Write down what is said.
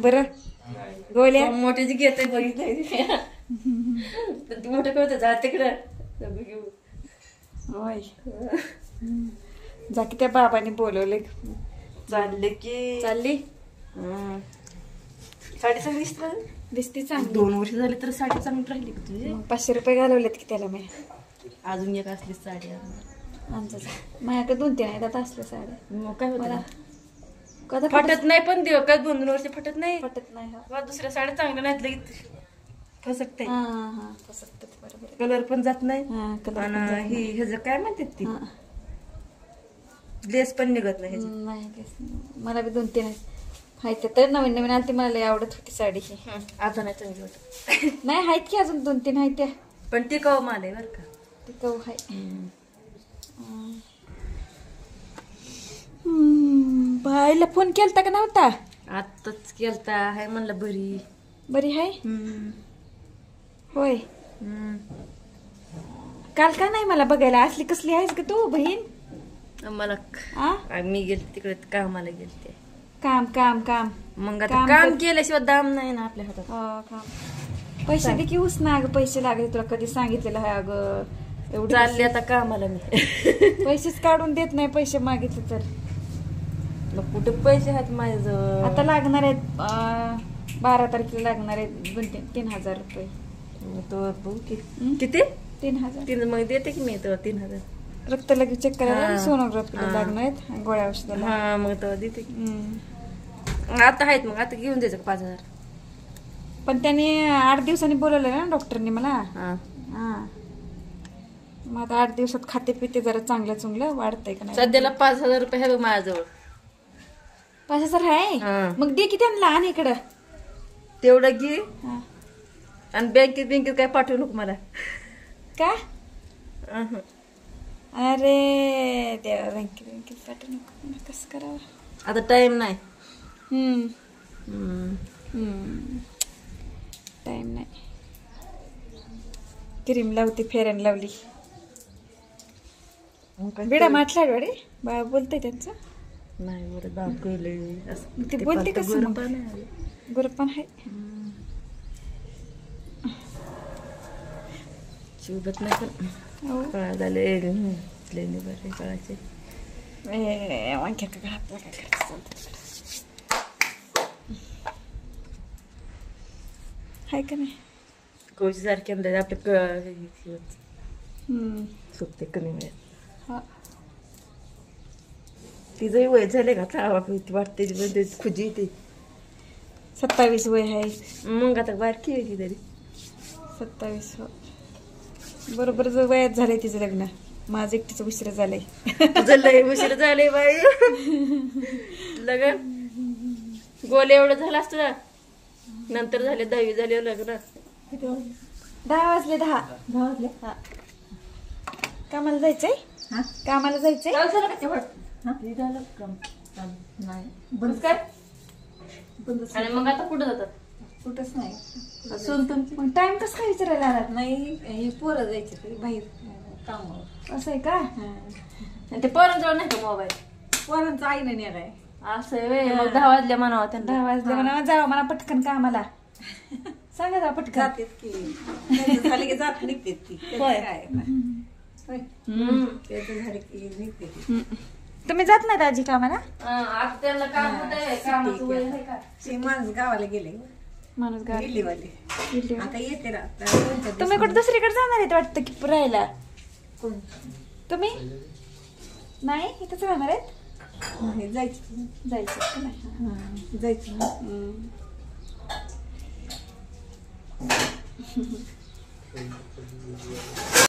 बरं गोल्या मोठ्याची घेते बघितलं मोठं कळतं जा तिकडं घेऊ. होय जा की त्या बाबाने बोलवले. चालले की चालली साडी चांगली दिसत दिसते चांगली. 2 वर्ष झाली तर साडी चांगली राहिली का तुझी. 500 रुपये घालवलेत की त्याला मी. अजून एक असली साडी आमचं माझ्याकडे 2-3 आहेत आता असल्या साड्या. मग काय मला होतं कदा फटत नाही पण देव काय 2 वर्ष फटत नाही. पटत नाही. किंवा दुसऱ्या साड्या चांगल्या नाहीत लगेच फसकते. हा फसकते बरोबर. कलर पण जात नाही हा कलर आणि ही ह्याचं काय म्हणतात ती लेस पण निघत नाही ह्याची. नाही तेच मला बी 2-3 आहेत तर नवीन नवीन आली. मला लय आवडत होती साडी ही. आता नाही चांगली वाटत. नाही आहेत की अजून 2-3 आहेत त्या. पण ती कव माल आहे बरं का. ती कव आहे. बाईला फोन केलता का नव्हता. आताच केलता हाय म्हणलं बरी बरी आहे होय. काल का नाही मला बघायला. असली कसली आहेस का तू बहीण. मला मी गेले तिकडे कामाला गेलते. काम काम काम मग आता काम केल्याशिवाय दाम नाही ना आपल्या हातात. काम पैसे दे की उस ना अगं. पैसे लागले तुला कधी सांगितलेलं आहे अगं. एवढं चालले आता कामाला मी. पैसेच काढून देत नाही. पैसे मागितले तर मग कुठे पैसे आहेत माझ्याजवळ. आता लागणार आहेत 12 तारखेला लागणार आहेत 2-3 हजार रुपये. तो बघू किती 3,000. 3 मग देते की मी तो 3,000. रक्त लगेच चेक करायला सोनोग्राफीला लागणार आहेत गोळ्या औषधाला. हा मग तो देते की. आता आहेत मग आता घेऊन द्यायचं 5,000. पण त्याने 8 दिवसांनी बोलवलं ना डॉक्टरने मला. हा मग आता 8 दिवसात खाते पिते जरा चांगलं चांगलं वाढतंय का नाही. सध्याला 5,000 रुपये आहे माझ्याजवळ. 5,000 आहे मग दे की त्यांना. आणि इकडं तेवढं घे आणि बँकेत काय पाठवू नको मला. का अरे देवा बँकेत पाठवू नको. कसं करावं आता टाइम नाही. टाइम नाही. क्रीम लावते फेअर अँड लवली. बिडा माटला वाडे बाळा बोलतंय त्यांचं. नाही बरं दात गेले ते बोलते कसं गुरपण आहे. शिवत नाही पण कळा झाले बरे कळाचे. वांक्या का आपलं काय करायचं आहे का नाही. कोची सारखे आपलं सुटते कमी वेळात. तिचंही वय झाले का वाटते खुजी ती. 27 वय आहे. मग आता बारकी आहे ती तरी. 27 बरोबर वयात झालंय तिचं लग्न. माझं एकटीचं उशीर झालंय. तुझं लय उशीर झालंय बाई. लग्न गोले एवढं झालं असतं नंतर झाले 10वी झाले लग्न. 10 वाजले 10 वाजले. कामाला जायचंय. कामाला जायचंय. आणि मग आता कुठं जातात. कुठंच नाही. पण टाइम कसं काय विचारायला आलात. नाही पोरं जायचे बाहेर कामावर. असं आहे का. ते पोरांजवळ नाही का मोबाईल. पोरांचं आई नाही नेलाय. असं आहे. मग 10 वाजल्या म्हणावं त्यांना. 10 वाजले म्हणा जावं मला पटकन कामाला. सांगा जा पटकन. जाते की झाले की जात निघते ती. काय झाले की निघते. तुम्ही जात नाही आजी कामाला. आता त्यांना काम होतंय कामाचं वय आहे का. ते माणूस गावाला गेले. माणूस गावाला दिल्लीवाले आता येते ना. तुम्ही कुठे दुसरीकडे जाणार आहेत वाटतं की राहायला. तुम्ही नाही इथंच राहणार आहेत. जायचं जायचं जायचं